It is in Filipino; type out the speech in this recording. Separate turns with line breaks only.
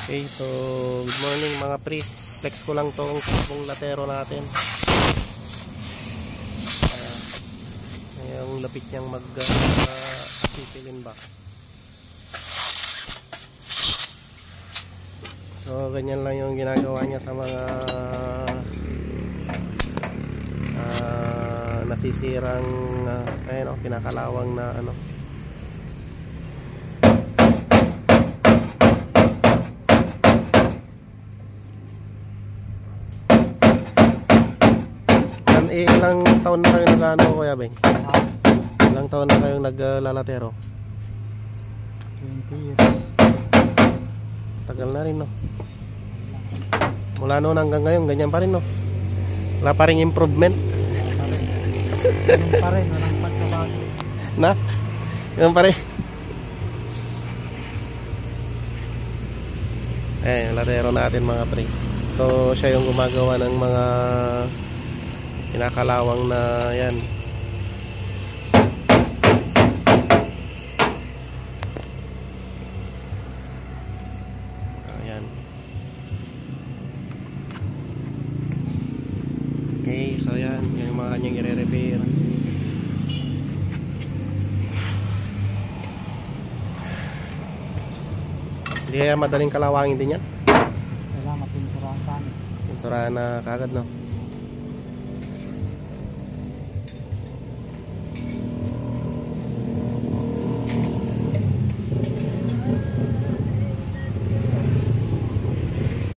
Okay, so good morning mga pre. Flex ko lang tong sabong latero natin. Yung lapit niyang mag-sisilin ba. So ganyan lang yung ginagawa niya sa mga nasisirang ayun, pinakalawang na ano. Ilang taon na kayong nag-ano, Kuya Beng? Ilang taon na kayong naglalatero?
20 years.
Tagal na rin, no? Mula noon hanggang ngayon, ganyan pa rin, no? Wala pa rin improvement?
Ganun pa rin, walang pagkabago.
Na? Ganun pa rin? Latero natin mga pre. So, siya yung gumagawa ng mga pinakalawang na yan. Ayan. Okay, so yan yung mga kanyang i-repair. Hindi kaya madaling kalawangin din yan?
Kailangan mapinturahan.
Pinturahan na kagad, no?